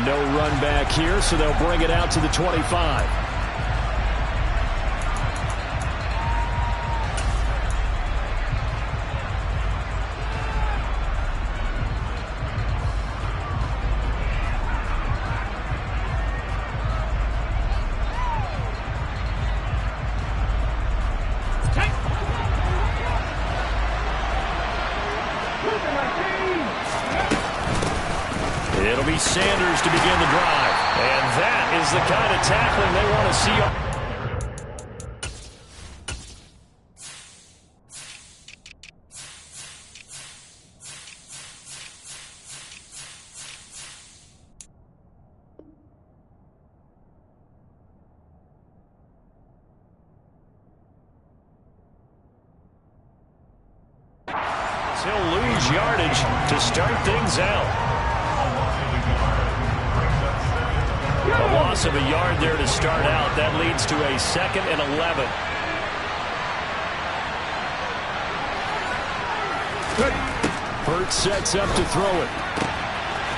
No run back here, so they'll bring it out to the 25. It'll be Sanders to begin the drive. And that is the kind of tackling they want to see. He'll lose yardage to start things out. A loss of a yard there to start out. That leads to a 2nd and 11. Hurts sets up to throw it.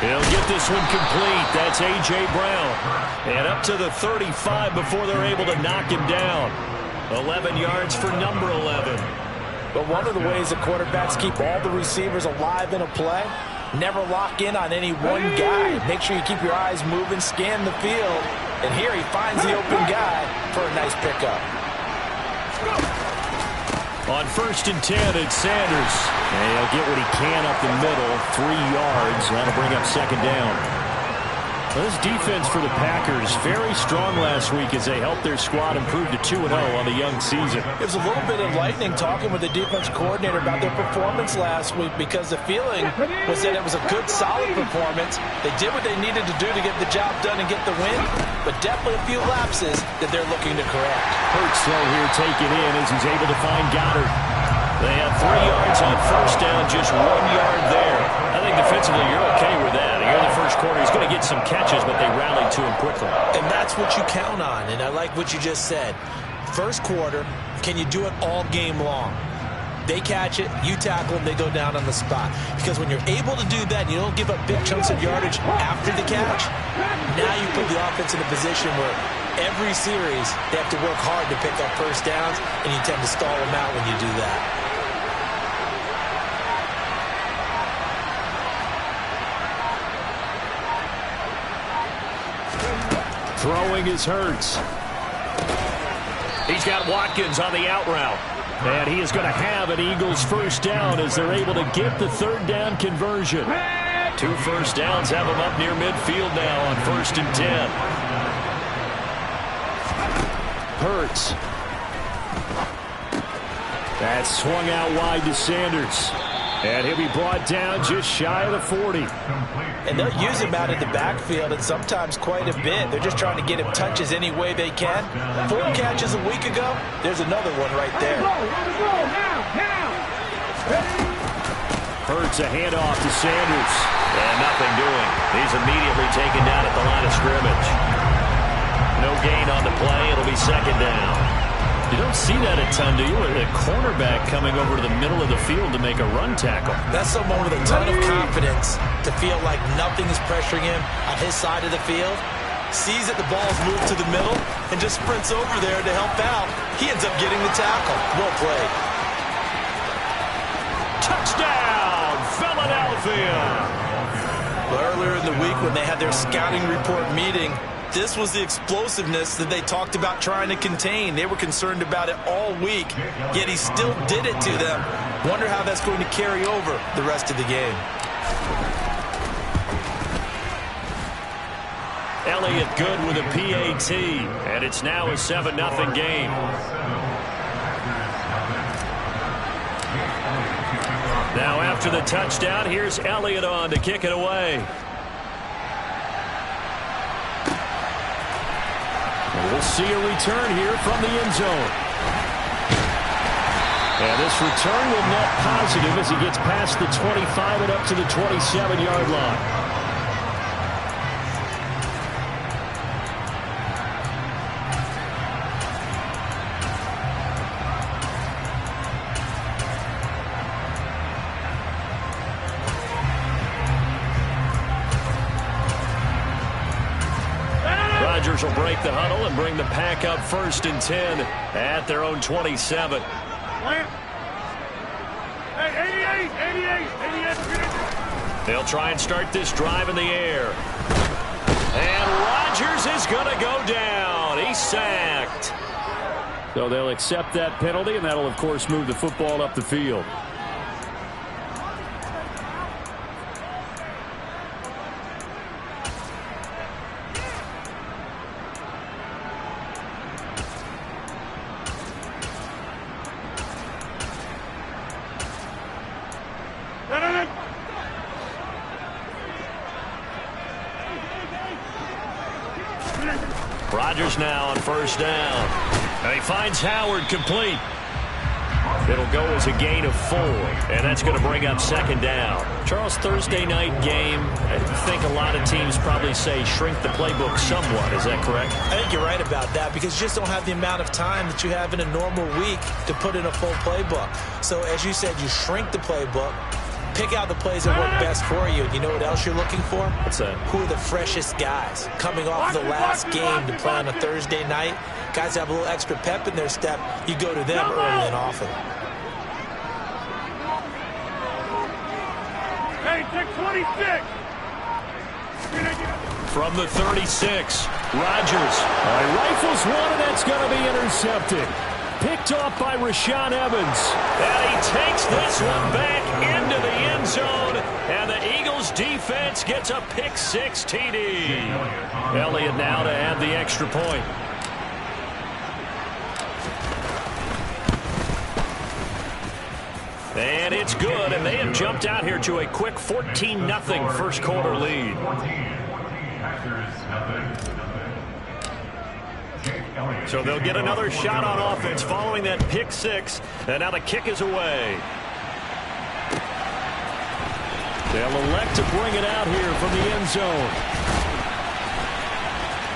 He'll get this one complete. That's A.J. Brown. And up to the 35 before they're able to knock him down. 11 yards for number 11. But one of the ways that quarterbacks keep all the receivers alive in a play, never lock in on any one guy. Make sure you keep your eyes moving, scan the field. And here he finds the open guy for a nice pickup. On 1st and 10, it's Sanders. And he'll get what he can up the middle. 3 yards. That'll bring up 2nd down. This defense for the Packers, very strong last week as they helped their squad improve to 2-0 on the young season. It was a little bit enlightening talking with the defense coordinator about their performance last week because the feeling was that it was a good, solid performance. They did what they needed to do to get the job done and get the win, but definitely a few lapses that they're looking to correct. Hurts throw here taken in as he's able to find Goddard. They have 3 yards on 1st down, just 1 yard there. I think defensively you're okay with that. Here in the first quarter, he's going to get some catches, but they rallied to him quickly. And that's what you count on, and I like what you just said. First quarter, can you do it all game long? They catch it, you tackle them, they go down on the spot. Because when you're able to do that, you don't give up big chunks of yardage after the catch, now you put the offense in a position where every series they have to work hard to pick up 1st downs, and you tend to stall them out when you do that. Throwing is Hurts. He's got Watkins on the out route. And he is going to have an Eagles 1st down as they're able to get the 3rd down conversion. 2 1st downs have them up near midfield now on 1st and 10. Hurts. That's swung out wide to Sanders. And he'll be brought down just shy of the 40. And they'll use him out in the backfield and sometimes quite a bit. They're just trying to get him touches any way they can. 4 catches a week ago. There's another one right there. Hurts a handoff to Sanders. And nothing doing. He's immediately taken down at the line of scrimmage. No gain on the play. It'll be 2nd down. You don't see that a ton, do you? A cornerback coming over to the middle of the field to make a run tackle. That's someone with a ton of confidence to feel like nothing is pressuring him on his side of the field. Sees that the ball's moved to the middle and just sprints over there to help out. He ends up getting the tackle. Well played. Touchdown, Philadelphia! Well, earlier in the week when they had their scouting report meeting, this was the explosiveness that they talked about trying to contain. They were concerned about it all week, yet he still did it to them. Wonder how that's going to carry over the rest of the game. Elliott good with a PAT, and it's now a 7-0 game. Now after the touchdown, here's Elliott on to kick it away. We'll see a return here from the end zone. And this return will net positive as he gets past the 25 and up to the 27-yard line. Rodgers will break the huddle and bring the pack up 1st and 10 at their own 27. They'll try and start this drive in the air. And Rodgers is going to go down. He's sacked. So they'll accept that penalty, and that'll, of course, move the football up the field. Rodgers now on 1st down. And he finds Howard complete. It'll go as a gain of 4, and that's going to bring up 2nd down. Charles, Thursday night game, I think a lot of teams probably say shrink the playbook somewhat. Is that correct? I think you're right about that because you just don't have the amount of time that you have in a normal week to put in a full playbook. So as you said, you shrink the playbook, pick out the plays that work best for you. You know what else you're looking for? What's that? Who are the freshest guys coming off the last game to play on a Thursday night? Guys have a little extra pep in their step. You go to them early and often. Hey, take 26. From the 36, Rodgers. Rifles one, and that's going to be intercepted. Picked off by Rashaan Evans. And he takes this one back into the end zone. And the Eagles defense gets a pick-6 TD. Elliott now to add the extra point. And it's good, and they have jumped out here to a quick 14-0 first quarter lead. So they'll get another shot on offense following that pick-6, and now the kick is away. They'll elect to bring it out here from the end zone.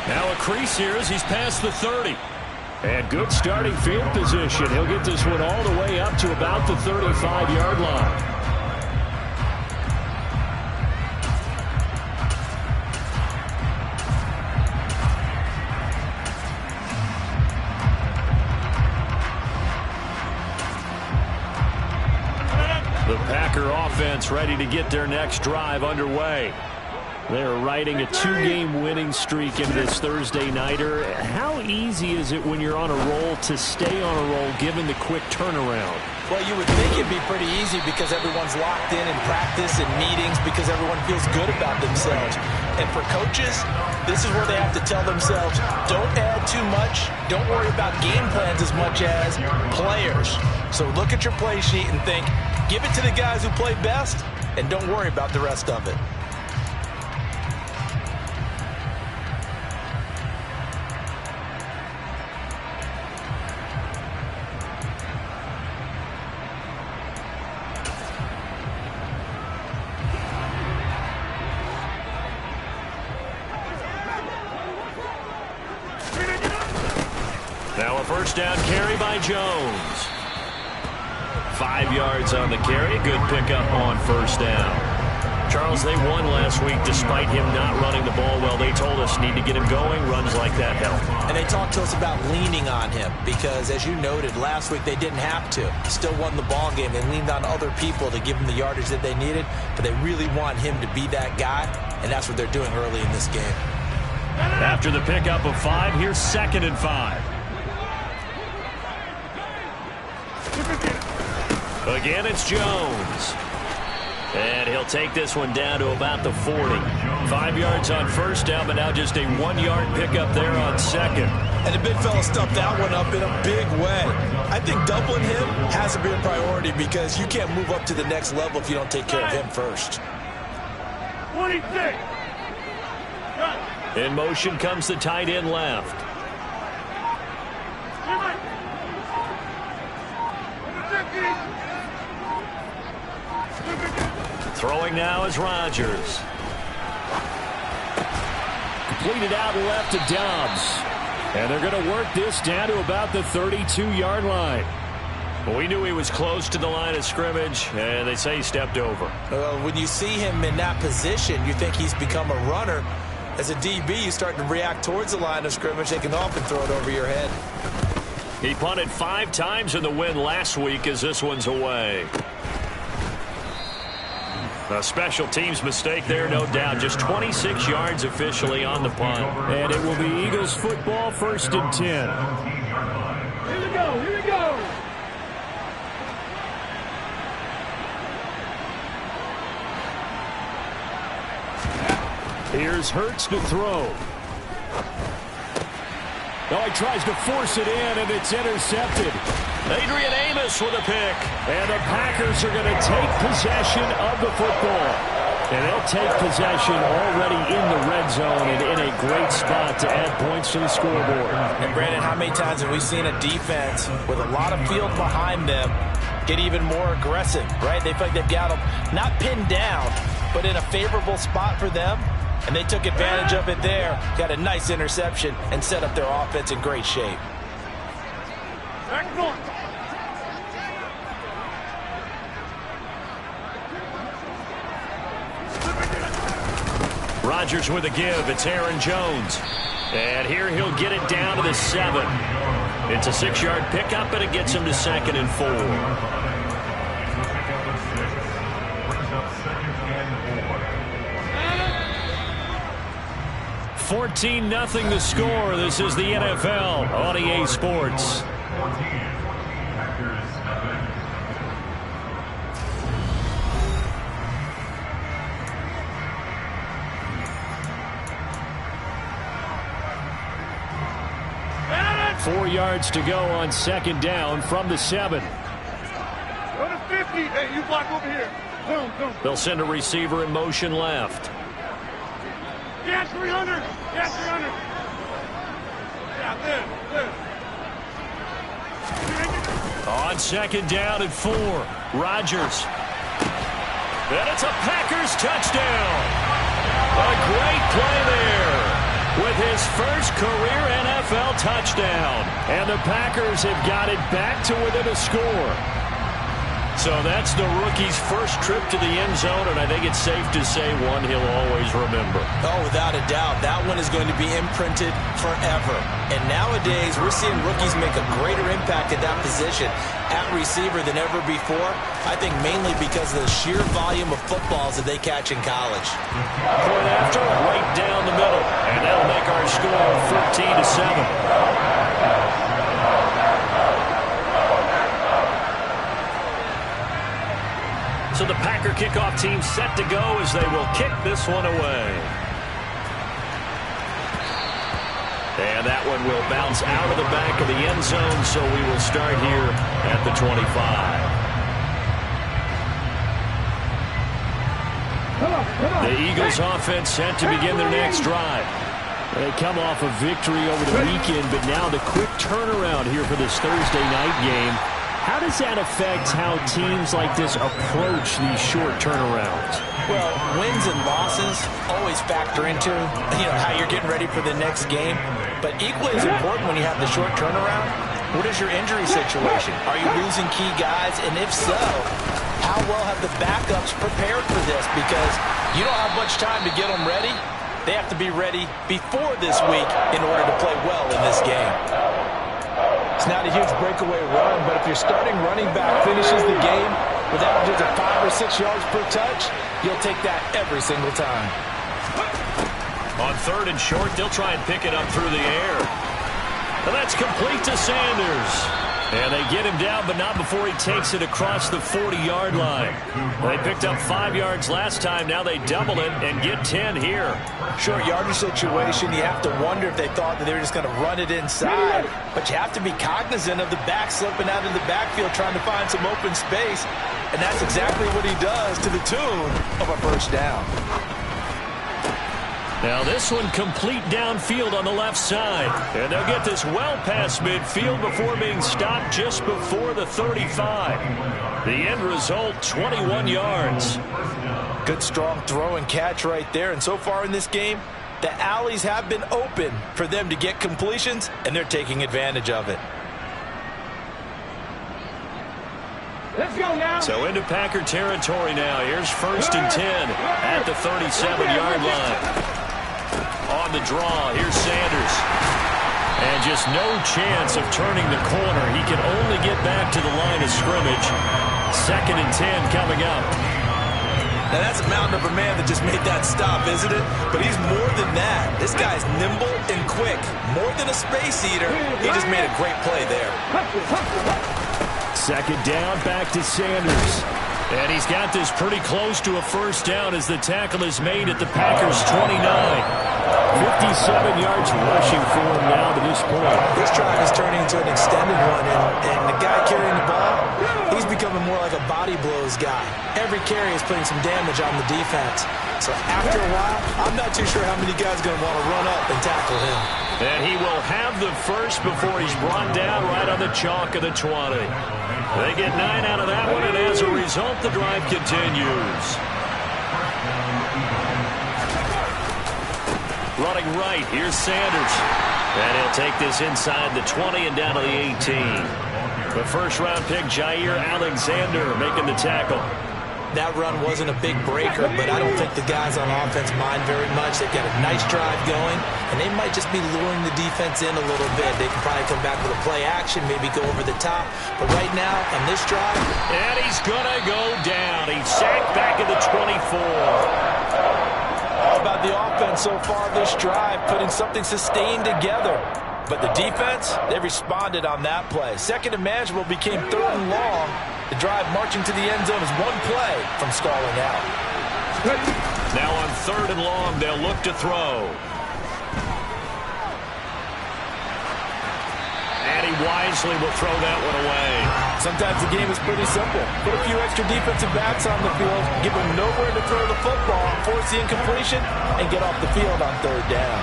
Now a crease here as he's past the 30. And good starting field position. He'll get this one all the way up to about the 35-yard line. The Packer offense ready to get their next drive underway. They're riding a 2-game winning streak in this Thursday nighter. How easy is it when you're on a roll to stay on a roll given the quick turnaround? Well, you would think it'd be pretty easy because everyone's locked in practice and meetings because everyone feels good about themselves. And for coaches, this is where they have to tell themselves, don't add too much. Don't worry about game plans as much as players. So look at your play sheet and think, give it to the guys who play best, and don't worry about the rest of it. Now a first down carry by Jones. 5 yards on the carry. Good pickup on first down. Charles, they won last week despite him not running the ball well. They told us need to get him going. Runs like that help. And they talked to us about leaning on him because, as you noted, last week they didn't have to. Still won the ball game. They leaned on other people to give them the yardage that they needed, but they really want him to be that guy, and that's what they're doing early in this game. After the pickup of 5, here's 2nd and 5. Again, it's Jones. And he'll take this one down to about the 40. 5 yards on first down, but now just a 1-yard pickup there on 2nd. And the big fella stuffed that one up in a big way. I think doubling him has to be a priority because you can't move up to the next level if you don't take care of him first. 26. In motion comes the tight end left. Throwing now is Rodgers. Completed out left to Dobbs. And they're going to work this down to about the 32-yard line. Well, we knew he was close to the line of scrimmage, and they say he stepped over. When you see him in that position, you think he's become a runner. As a DB, you start to react towards the line of scrimmage, they can often throw it over your head. He punted 5 times in the win last week as this one's away. A special teams mistake there, no doubt. Just 26 yards officially on the punt. And it will be Eagles football, 1st and 10. Here we go, here we go. Here's Hurts to throw. Oh, he tries to force it in, and it's intercepted. Adrian Amos with a pick. And the Packers are going to take possession of the football. And they'll take possession already in the red zone and in a great spot to add points to the scoreboard. And Brandon, how many times have we seen a defense with a lot of field behind them get even more aggressive, right? They feel like they've got them not pinned down, but in a favorable spot for them. And they took advantage of it there. Got a nice interception and set up their offense in great shape. Back north. Rodgers with a give. It's Aaron Jones. And here he'll get it down to the 7. It's a 6-yard pickup, and it gets him to 2nd and 4. 14-0 the score. This is the NFL on EA Sports. Got it. 4 yards to go on 2nd down from the 7. Go to 50. Hey, you block over here. Boom, boom. They'll send a receiver in motion left. Yeah, 300. Yeah, 300. Yeah, there. On 2nd down and 4. Rodgers. And it's a Packers touchdown. A great play there with his first career NFL touchdown. And the Packers have got it back to within a score. So that's the rookie's first trip to the end zone, and I think it's safe to say one he'll always remember. Oh, without a doubt, that one is going to be imprinted forever. And nowadays, we're seeing rookies make a greater impact at that position at receiver than ever before. I think mainly because of the sheer volume of footballs that they catch in college. Point after, right down the middle. And that'll make our score 13-7. So the Packer kickoff team set to go as they will kick this one away. And that one will bounce out of the back of the end zone, so we will start here at the 25. The Eagles offense set to begin their next drive. They come off a victory over the weekend, but now the quick turnaround here for this Thursday night game. How does that affect how teams like this approach these short turnarounds? Well, wins and losses always factor into, how you're getting ready for the next game. But equally as important when you have the short turnaround, what is your injury situation? Are you losing key guys? And if so, how well have the backups prepared for this? Because you don't have much time to get them ready. They have to be ready before this week in order to play well in this game. It's not a huge breakaway run, but if your starting running back finishes the game with averages of 5 or 6 yards per touch, you'll take that every single time. On 3rd and short, they'll try and pick it up through the air. And that's complete to Sanders. And they get him down, but not before he takes it across the 40-yard line. They picked up 5 yards last time. Now they double it and get 10 here. Short yardage situation, you have to wonder if they thought that they were just going to run it inside. But you have to be cognizant of the back slipping out of the backfield trying to find some open space. And that's exactly what he does to the tune of a first down. Now this one complete downfield on the left side. And they'll get this well past midfield before being stopped just before the 35. The end result, 21 yards. Good strong throw and catch right there. And so far in this game, the alleys have been open for them to get completions, and they're taking advantage of it. Let's go now. So into Packer territory now. Here's 1st and 10 at the 37-yard line. On the draw, here's Sanders. And just no chance of turning the corner. He can only get back to the line of scrimmage. 2nd and 10 coming up. Now that's a mountain of a man that just made that stop, isn't it? But he's more than that. This guy's nimble and quick. More than a space eater. He just made a great play there. 2nd down, back to Sanders. And he's got this pretty close to a first down as the tackle is made at the Packers' 29. 57 yards rushing for him now to this point. This drive is turning into an extended one, and the guy carrying the ball, he's becoming more like a body blows guy. Every carry is putting some damage on the defense. So after a while, I'm not too sure how many guys are going to want to run up and tackle him. And he will have the first before he's brought down right on the chalk of the 20. They get 9 out of that one, and as a result, the drive continues. Running right, here's Sanders. And he'll take this inside the 20 and down to the 18. The first-round pick, Jair Alexander, making the tackle. That run wasn't a big breaker, but I don't think the guys on offense mind very much. They've got a nice drive going, and they might just be luring the defense in a little bit. They can probably come back with a play action, maybe go over the top. But right now, on this drive... And he's going to go down. He's sacked back at the 24. All about the offense so far this drive, putting something sustained together. But the defense, they responded on that play. 2nd and manageable became 3rd and long. The drive marching to the end zone is one play from stalling out. Now on 3rd and long, they'll look to throw. And he wisely will throw that one away. Sometimes the game is pretty simple. Put a few extra defensive backs on the field, give them nowhere to throw the football, force the incompletion, and get off the field on 3rd down.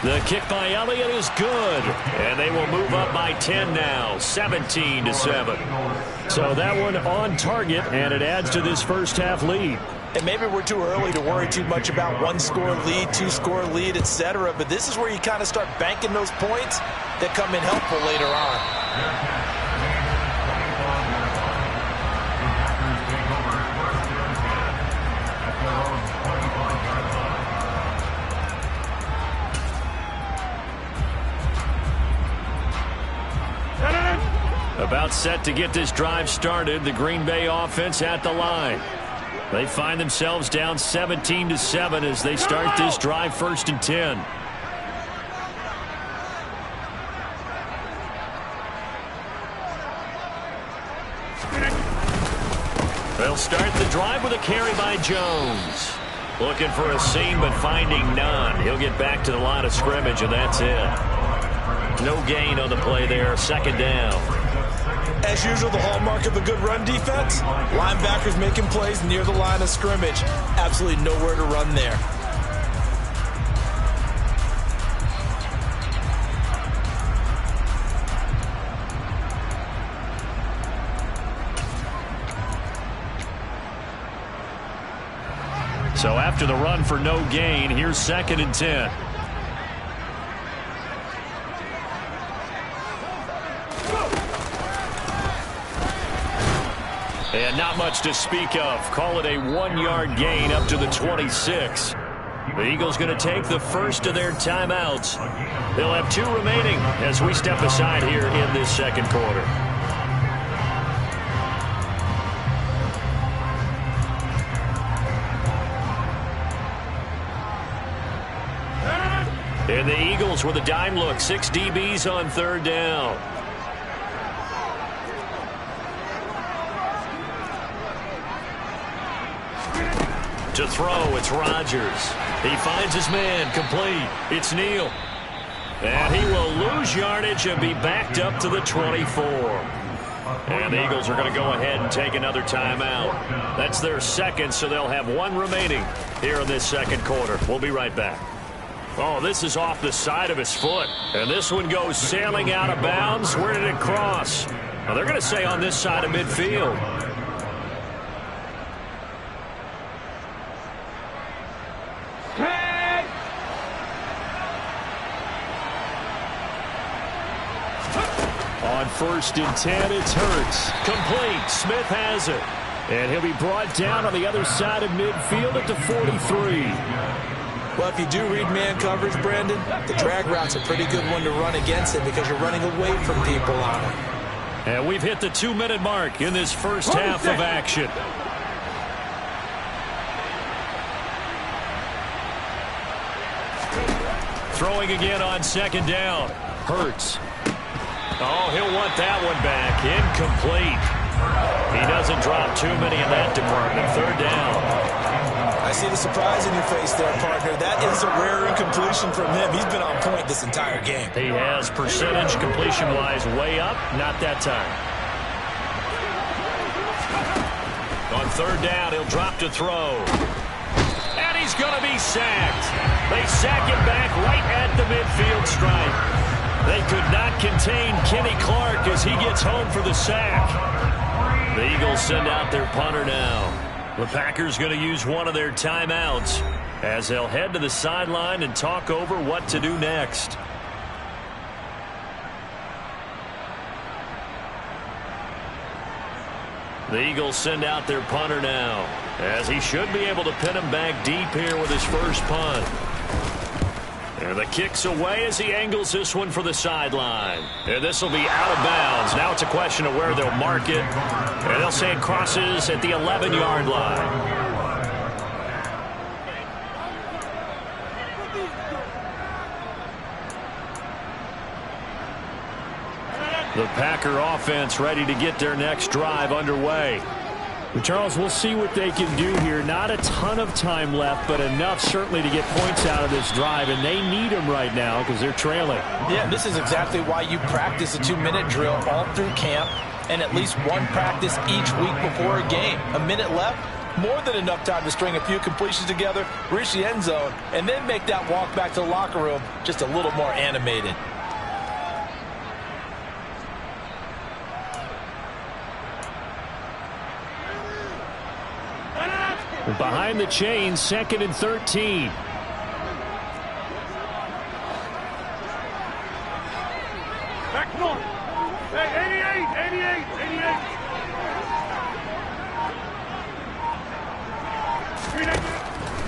The kick by Elliott is good, and they will move up by 10 now, 17-7. So that one on target, and it adds to this first-half lead. And maybe we're too early to worry too much about 1-score lead, 2-score lead, etc. But this is where you kind of start banking those points that come in helpful later on. About set to get this drive started. The Green Bay offense at the line. They find themselves down 17-7 as they start this drive 1st and 10. They'll start the drive with a carry by Jones. Looking for a seam but finding none. He'll get back to the line of scrimmage and that's it. No gain on the play there. 2nd down. As usual, the hallmark of a good run defense, linebackers making plays near the line of scrimmage. Absolutely nowhere to run there. So after the run for no gain, here's 2nd and 10. And not much to speak of. Call it a 1-yard gain up to the 26. The Eagles going to take the first of their timeouts. They'll have 2 remaining as we step aside here in this 2nd quarter. And the Eagles with a dime look. 6 DBs on 3rd down. To throw, it's Rodgers. He finds his man, complete. It's Neal. And he will lose yardage and be backed up to the 24. And the Eagles are going to go ahead and take another timeout. That's their 2nd, so they'll have 1 remaining here in this 2nd quarter. We'll be right back. Oh, this is off the side of his foot. And this one goes sailing out of bounds. Where did it cross? Well, they're going to say on this side of midfield. On first and 10. It's Hurts. Complete. Smith has it. And he'll be brought down on the other side of midfield at the 43. Well, if you do read man coverage, Brandon, the drag route's a pretty good one to run against it because you're running away from people on it. And we've hit the 2-minute mark in this first half of action. Throwing again on second down. Hurts. Oh, he'll want that one back. Incomplete. He doesn't drop too many in that department. Third down. I see the surprise in your face there, partner. That is a rare incompletion from him. He's been on point this entire game. He has percentage completion-wise way up. Not that time. On third down, he'll drop to throw. And he's going to be sacked. They sack him back right at the midfield stripe. They could not contain Kenny Clark as he gets home for the sack. The Eagles send out their punter now. The Packers going to use one of their timeouts as they'll head to the sideline and talk over what to do next. The Eagles send out their punter now as he should be able to pin him back deep here with his first punt. And the kick's away as he angles this one for the sideline. And this will be out of bounds. Now it's a question of where they'll mark it. And they'll say it crosses at the 11-yard line. The Packer offense ready to get their next drive underway. Well, Charles, we'll see what they can do here. Not a ton of time left, but enough certainly to get points out of this drive, and they need them right now because they're trailing. Yeah, this is exactly why you practice a 2-minute drill all through camp and at least one practice each week before a game. A minute left, more than enough time to string a few completions together, reach the end zone, and then make that walk back to the locker room just a little more animated. Behind the chain, 2nd and 13. Back north. Hey,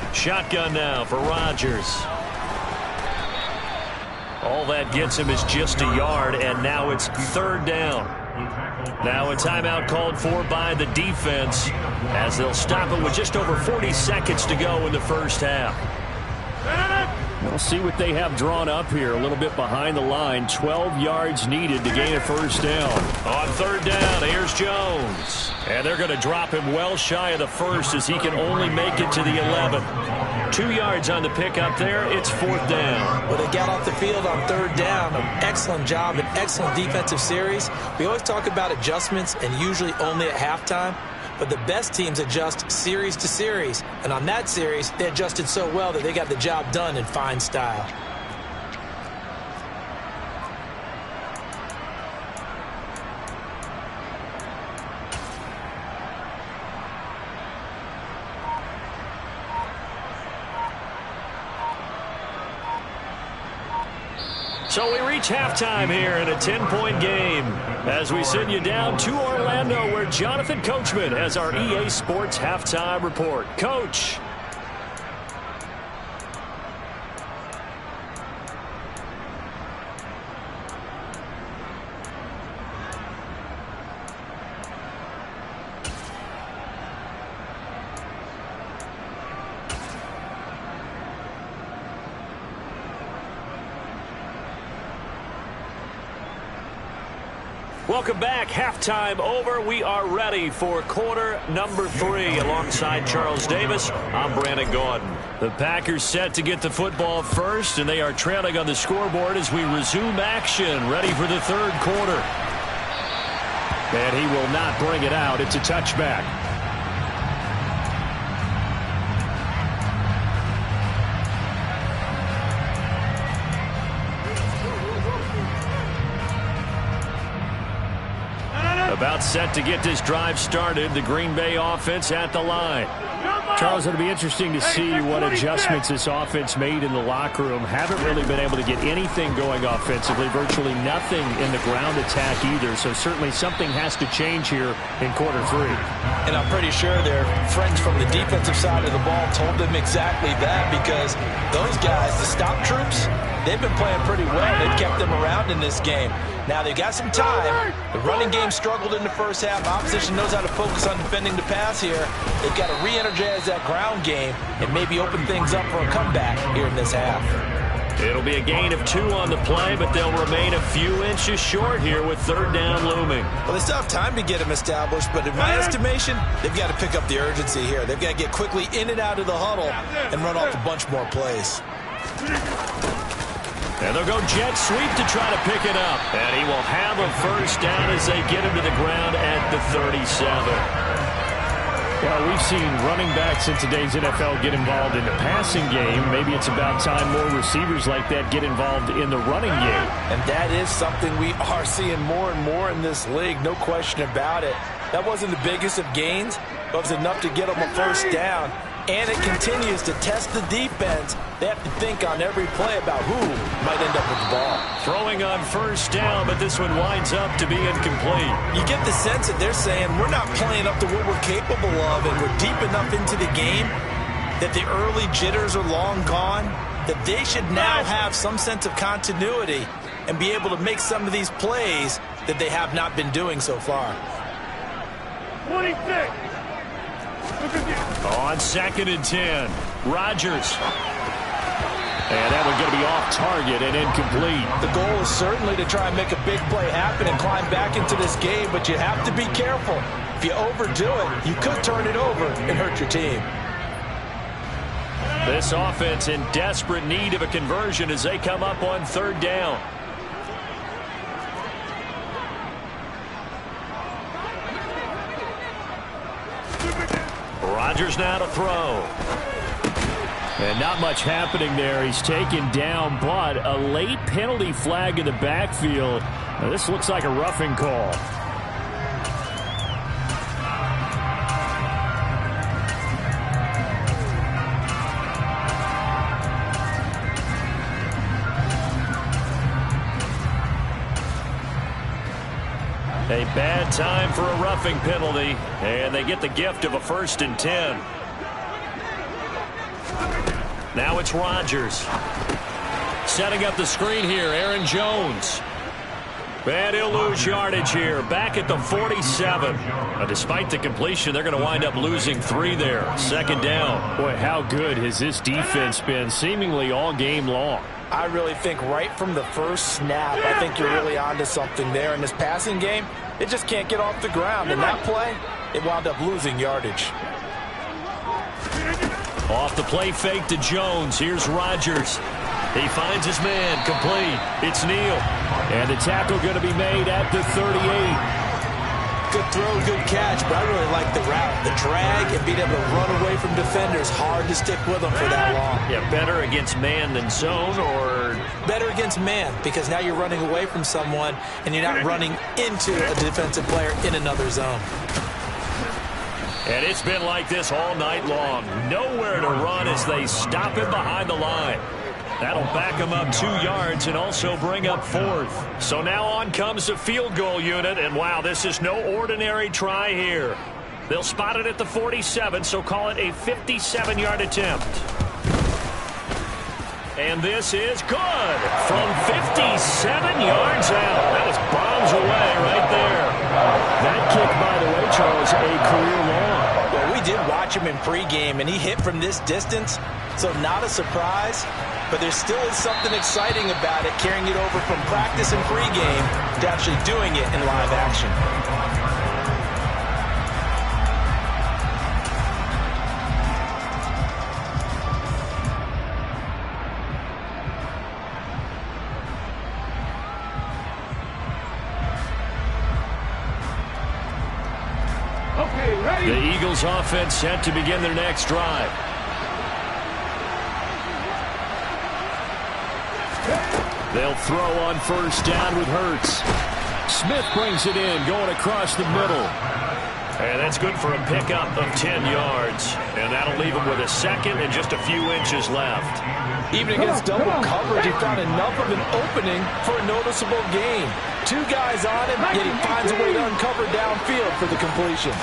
88. Shotgun now for Rodgers. All that gets him is just a yard, and now it's third down. Now a timeout called for by the defense as they'll stop it with just over 40 seconds to go in the first half. We'll see what they have drawn up here. A little bit behind the line. 12 yards needed to gain a first down. On third down, here's Jones. And they're going to drop him well shy of the first as he can only make it to the 11. 2 yards on the pickup there. It's fourth down. Well, they got off the field on third down. An excellent job, an excellent defensive series. We always talk about adjustments and usually only at halftime. But the best teams adjust series to series. And on that series, they adjusted so well that they got the job done in fine style. So we reach halftime here in a 10-point game as we send you down to Orlando where Jonathan Coachman has our EA Sports halftime report. Coach. Welcome back. Halftime over. We are ready for quarter number 3. Alongside Charles Davis, I'm Brandon Gaudin. The Packers set to get the football first, and they are trailing on the scoreboard as we resume action, ready for the third quarter. And he will not bring it out. It's a touchback. About set to get this drive started. The Green Bay offense at the line. Charles, it'll be interesting to see what adjustments this offense made in the locker room. Haven't really been able to get anything going offensively, virtually nothing in the ground attack either. So certainly something has to change here in quarter 3. And I'm pretty sure their friends from the defensive side of the ball told them exactly that, because those guys, the stop troops, they've been playing pretty well. They've kept them around in this game. Now they've got some time. The running game struggled in the first half. Opposition knows how to focus on defending the pass here. They've got to re-energize that ground game and maybe open things up for a comeback here in this half. It'll be a gain of 2 on the play, but they'll remain a few inches short here with 3rd down looming. Well, they still have time to get them established, but in my estimation, they've got to pick up the urgency here. They've got to get quickly in and out of the huddle and run off a bunch more plays. And they'll go jet sweep to try to pick it up. And he will have a 1st down as they get him to the ground at the 37. Well, we've seen running backs in today's NFL get involved in the passing game. Maybe it's about time more receivers like that get involved in the running game. And that is something we are seeing more and more in this league, no question about it. That wasn't the biggest of gains, but it was enough to get them a 1st down. And it continues to test the defense. They have to think on every play about who might end up with the ball. Throwing on 1st down, but this one winds up to be incomplete. You get the sense that they're saying we're not playing up to what we're capable of, and we're deep enough into the game that the early jitters are long gone, that they should now have some sense of continuity and be able to make some of these plays that they have not been doing so far. 26. On 2nd and 10, Rodgers. And that one's going to be off target and incomplete. The goal is certainly to try and make a big play happen and climb back into this game, but you have to be careful. If you overdo it, you could turn it over and hurt your team. This offense in desperate need of a conversion as they come up on 3rd down. Rodgers now to throw. And not much happening there. He's taken down, but a late penalty flag in the backfield. Now, this looks like a roughing call. A bad time for a roughing penalty, and they get the gift of a 1st and 10. Now it's Rodgers. Setting up the screen here, Aaron Jones. And he'll lose yardage here, back at the 47. Despite the completion, they're going to wind up losing 3 there. 2nd down. Boy, how good has this defense been seemingly all game long? I really think right from the first snap, I think you're really onto something there. In this passing game, it just can't get off the ground. In that play, it wound up losing yardage. Off the play fake to Jones. Here's Rodgers. He finds his man. Complete. It's Neal. And the tackle going to be made at the 38. Good throw, good catch, but I really like the route. The drag and being able to run away from defenders. Hard to stick with them for that long. Yeah, better against man than zone, or better against man, because now you're running away from someone and you're not running into a defensive player in another zone. And it's been like this all night long. Nowhere to run as they stop him behind the line. That'll back him up 2 yards and also bring up 4th. So now on comes the field goal unit, and wow, this is no ordinary try here. They'll spot it at the 47, so call it a 57-yard attempt. And this is good from 57 yards out. That was bombs away right there. That kick, by the way, Charles, a career long. Well, we did watch him in pregame, and he hit from this distance, so not a surprise. But there still is something exciting about it, carrying it over from practice and pregame to actually doing it in live action. Okay, ready? The Eagles offense set to begin their next drive. They'll throw on 1st down with Hurts. Smith brings it in, going across the middle. And that's good for a pickup of 10 yards. And that'll leave him with a second and just a few inches left. Even against double coverage, he found enough of an opening for a noticeable gain. 2 guys on him, yet he finds a way to uncover downfield for the completion.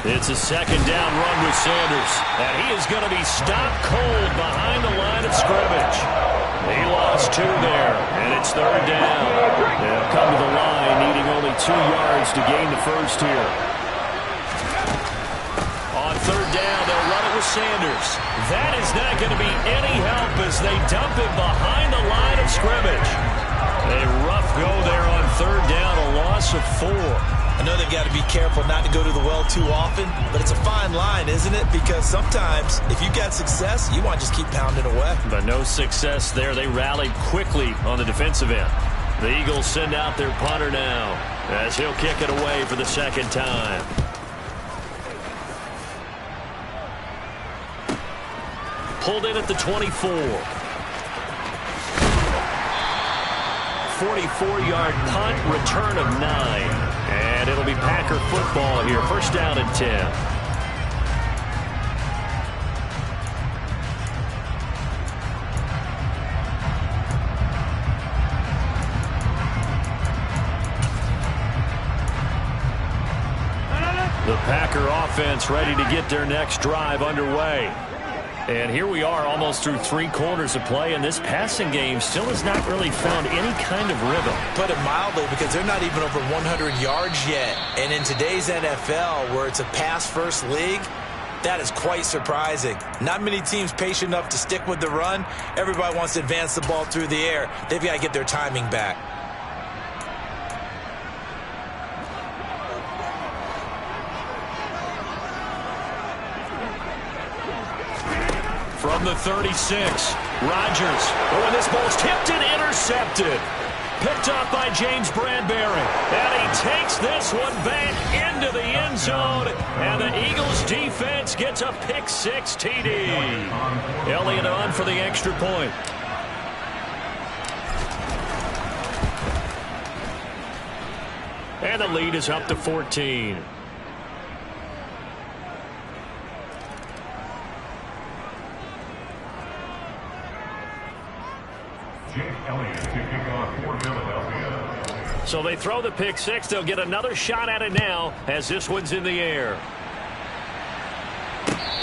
It's a second down run with Sanders. And he is going to be stopped cold behind the line of scrimmage. He lost 2 there, and it's third down. They'll come to the line, needing only 2 yards to gain the first here. On third down, they'll run it with Sanders. That is not going to be any help as they dump him behind the line of scrimmage. A rough go there on third down, a loss of 4. I know they've got to be careful not to go to the well too often, but it's a fine line, isn't it? Because sometimes, if you've got success, you want to just keep pounding away. But no success there. They rallied quickly on the defensive end. The Eagles send out their punter now as he'll kick it away for the second time. Pulled in at the 24. 44-yard punt, return of 9. And it'll be Packer football here. First down and 10. The Packer offense ready to get their next drive underway. And here we are almost through 3 quarters of play, and this passing game still has not really found any kind of rhythm. Put it mildly, because they're not even over 100 yards yet. And in today's NFL, where it's a pass-first league, that is quite surprising. Not many teams patient enough to stick with the run. Everybody wants to advance the ball through the air. They've got to get their timing back. From the 36, Rodgers. Oh, and this ball's tipped and intercepted. Picked off by James Bradbury. And he takes this one back into the end zone. And the Eagles defense gets a pick-6 TD. Elliott on for the extra point. And the lead is up to 14. So they throw the pick-6. They'll get another shot at it now as this one's in the air.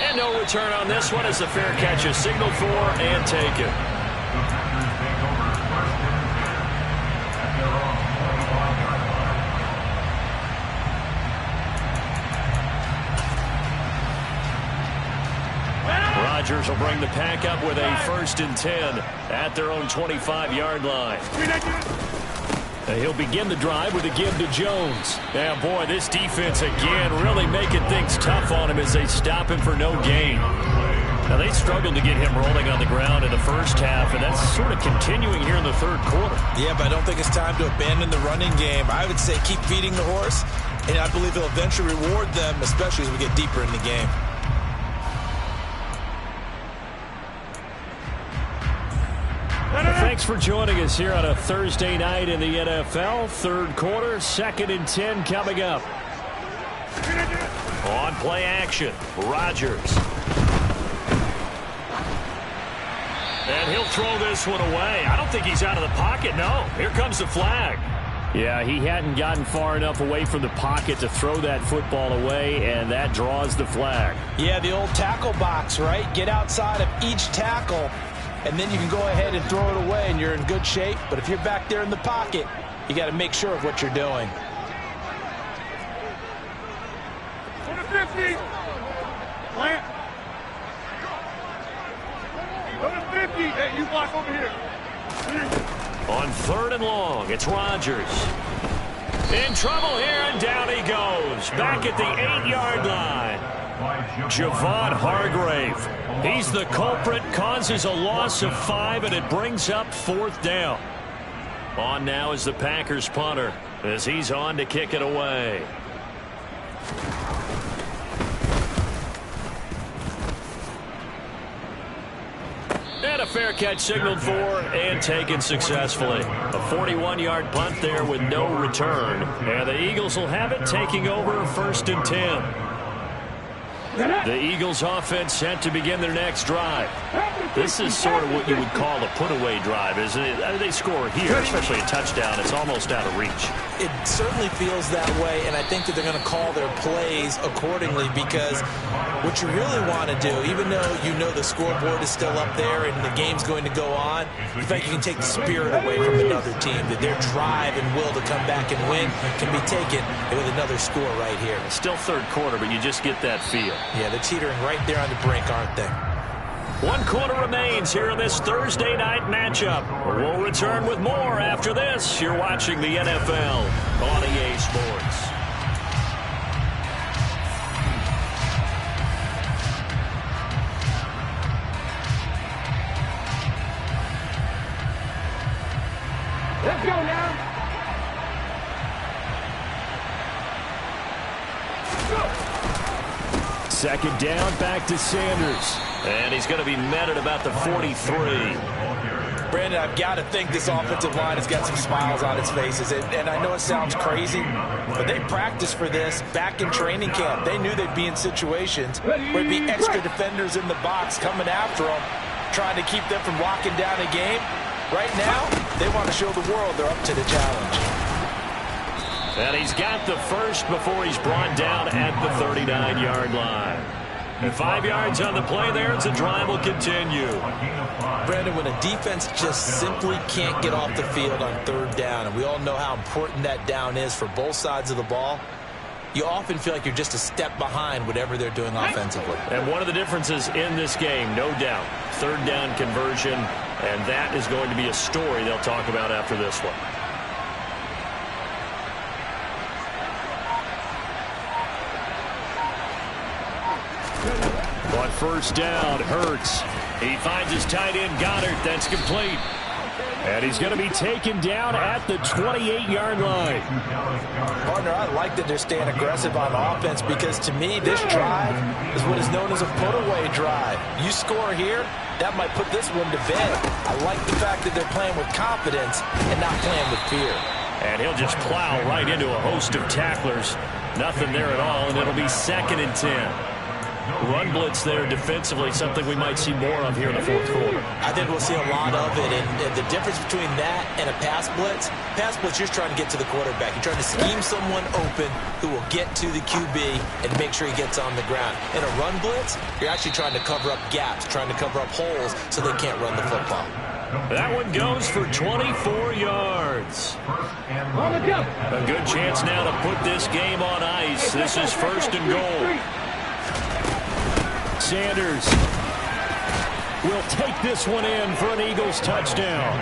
And no return on this one as the fair catch is signaled for and taken. Rodgers will bring the pack up with a 1st and 10 at their own 25-yard line. He'll begin the drive with a give to Jones. Now, boy, this defense again really making things tough on him as they stop him for no gain. Now, they struggled to get him rolling on the ground in the first half, and that's sort of continuing here in the third quarter. Yeah, but I don't think it's time to abandon the running game. I would say keep feeding the horse, and I believe he'll eventually reward them, especially as we get deeper in the game. Thanks for joining us here on a Thursday night in the NFL. Third quarter, 2nd and 10 coming up. On play action, Rodgers. And he'll throw this one away. I don't think he's out of the pocket, no. Here comes the flag. Yeah, he hadn't gotten far enough away from the pocket to throw that football away, and that draws the flag. Yeah, the old tackle box, right? Get outside of each tackle, and then you can go ahead and throw it away, and you're in good shape. But if you're back there in the pocket, you got to make sure of what you're doing. On the 50. Plant. On the 50. Hey, you block over here. On 3rd and long, it's Rodgers. In trouble here, and down he goes. Back at the 8-yard line. Javon Hargrave. He's the culprit, causes a loss of 5, and it brings up 4th down. On now is the Packers punter as he's on to kick it away. And a fair catch signaled for and taken successfully. A 41-yard punt there with no return. And the Eagles will have it, taking over 1st and 10. The Eagles offense set to begin their next drive. This is sort of what you would call a put-away drive, isn't it? They score here, especially a touchdown. It's almost out of reach. It certainly feels that way, and I think that they're going to call their plays accordingly, because what you really want to do, even though you know the scoreboard is still up there and the game's going to go on, in fact, you can take the spirit away from another team, that their drive and will to come back and win can be taken with another score right here. Still third quarter, but you just get that feel. Yeah, they're teetering right there on the brink, aren't they? 1 quarter remains here in this Thursday night matchup. We'll return with more after this. You're watching the NFL on EA Sports. Let's go now. Second down, back to Sanders. And he's going to be met at about the 43. Brandon, I've got to think this offensive line has got some smiles on its faces. And I know it sounds crazy, but they practiced for this back in training camp. They knew they'd be in situations where there'd be extra defenders in the box coming after them, trying to keep them from locking down a game. Right now, they want to show the world they're up to the challenge. And he's got the first before he's brought down at the 39-yard line. And 5 yards on the play there as the drive will continue. Brandon, when a defense just simply can't get off the field on 3rd down, and we all know how important that down is for both sides of the ball, you often feel like you're just a step behind whatever they're doing offensively. And one of the differences in this game, no doubt, 3rd down conversion, and that is going to be a story they'll talk about after this one. On 1st down, Hurts. He finds his tight end, Goddard. That's complete. And he's going to be taken down at the 28-yard line. Partner, I like that they're staying aggressive on offense, because to me, this drive is what is known as a put-away drive. You score here, that might put this one to bed. I like the fact that they're playing with confidence and not playing with fear. And he'll just plow right into a host of tacklers. Nothing there at all, and it'll be 2nd and 10. Run blitz there defensively, something we might see more of here in the 4th quarter. I think we'll see a lot of it, and the difference between that and a pass blitz, you're trying to get to the quarterback. You're trying to scheme someone open who will get to the QB and make sure he gets on the ground. In a run blitz, you're actually trying to cover up gaps, trying to cover up holes so they can't run the football. That one goes for 24 yards. A good chance now to put this game on ice. This is 1st and goal. Sanders will take this one in for an Eagles touchdown.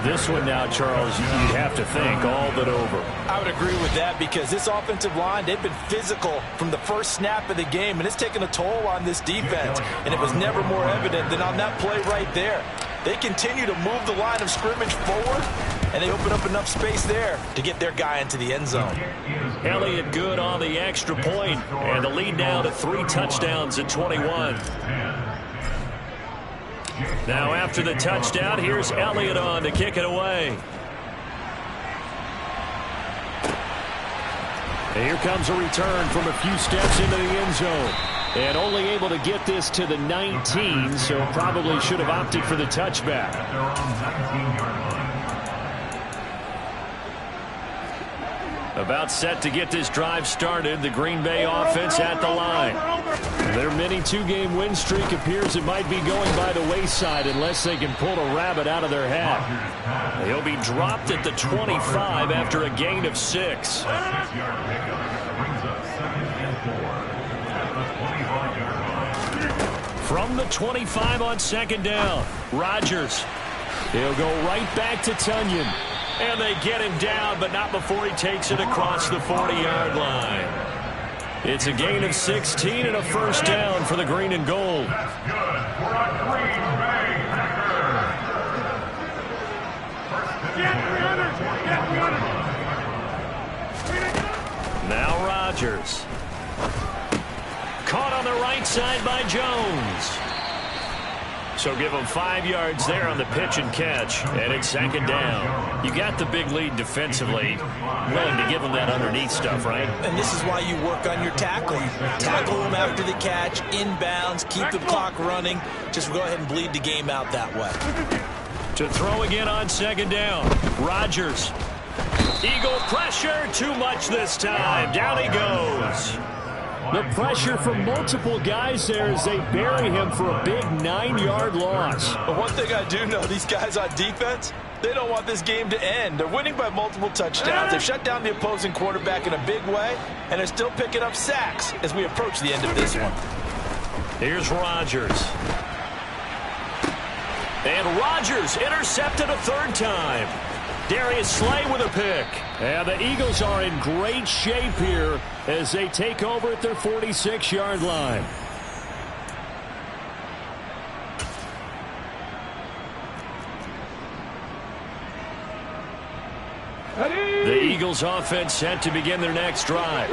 This one now, Charles, you'd have to think all but over. I would agree with that, because this offensive line, they've been physical from the first snap of the game, and it's taken a toll on this defense, and it was never more evident than on that play right there. They continue to move the line of scrimmage forward, and they open up enough space there to get their guy into the end zone. Elliott good on the extra point, and the lead now to 3 touchdowns at 21. Now after the touchdown, here's Elliott on to kick it away. And here comes a return from a few steps into the end zone. And only able to get this to the 19, so probably should have opted for the touchback. About set to get this drive started, the Green Bay offense at the line. Their mini 2-game win streak appears it might be going by the wayside unless they can pull a rabbit out of their hat. He'll be dropped at the 25 after a gain of 6. From the 25 on 2nd down, Rodgers. He'll go right back to Tonyan. And they get him down, but not before he takes it across the 40-yard line. It's a gain of 16 and a 1st down for the green and gold. Now Rodgers. Caught on the right side by Jones. So give them 5 yards there on the pitch and catch, and it's second down. You got the big lead defensively, willing to give them that underneath stuff, right? And this is why you work on your tackling. Tackle them after the catch, inbounds, keep the clock running. Just go ahead and bleed the game out that way. To throw again on second down, Rodgers. Eagle pressure, too much this time. Down he goes. The pressure from multiple guys there as they bury him for a big 9-yard loss. But one thing I do know, these guys on defense, they don't want this game to end. They're winning by multiple touchdowns. They've shut down the opposing quarterback in a big way, and they're still picking up sacks as we approach the end of this one. Here's Rodgers. And Rodgers intercepted a third time. Darius Slay with a pick. And the Eagles are in great shape here as they take over at their 46-yard line. The Eagles offense set to begin their next drive.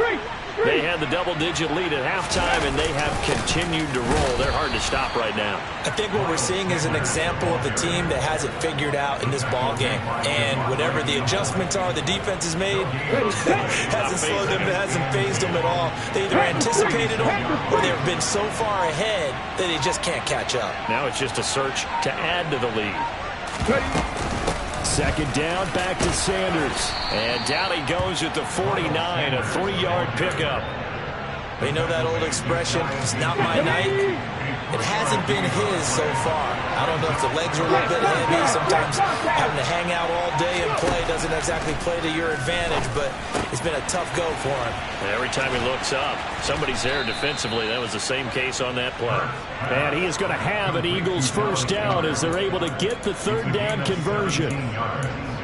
They had the double-digit lead at halftime, and they have continued to roll. They're hard to stop right now. I think what we're seeing is an example of a team that has it figured out in this ball game. And whatever the adjustments are the defense has made, hasn't slowed them, hasn't phased them at all. They either anticipated them or they've been so far ahead that they just can't catch up. Now it's just a search to add to the lead. Second down, back to Sanders. And down he goes at the 49, a 3-yard pickup. You know that old expression, it's not my night? It hasn't been his so far. I don't know if the legs are a little bit heavy. Sometimes having to hang out all day and play doesn't exactly play to your advantage, but it's been a tough go for him. Every time he looks up, somebody's there defensively. That was the same case on that play. And he is going to have an Eagles first down as they're able to get the third down conversion.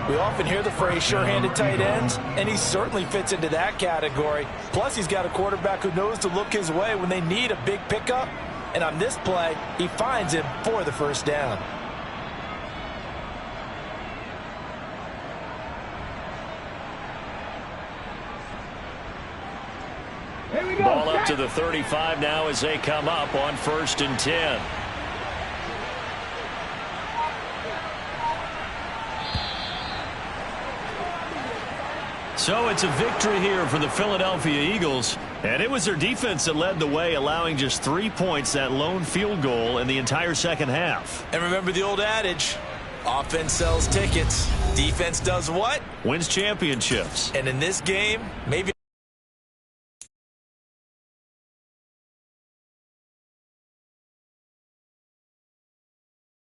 We often hear the phrase sure-handed tight ends, and he certainly fits into that category. Plus, he's got a quarterback who knows to look his way when they need a big pickup. And on this play, he finds him for the first down. Ball up to the 35 now as they come up on 1st and 10. So it's a victory here for the Philadelphia Eagles. And it was their defense that led the way, allowing just 3 points, that lone field goal in the entire second half. And remember the old adage, offense sells tickets. Defense does what? Wins championships. And in this game, maybe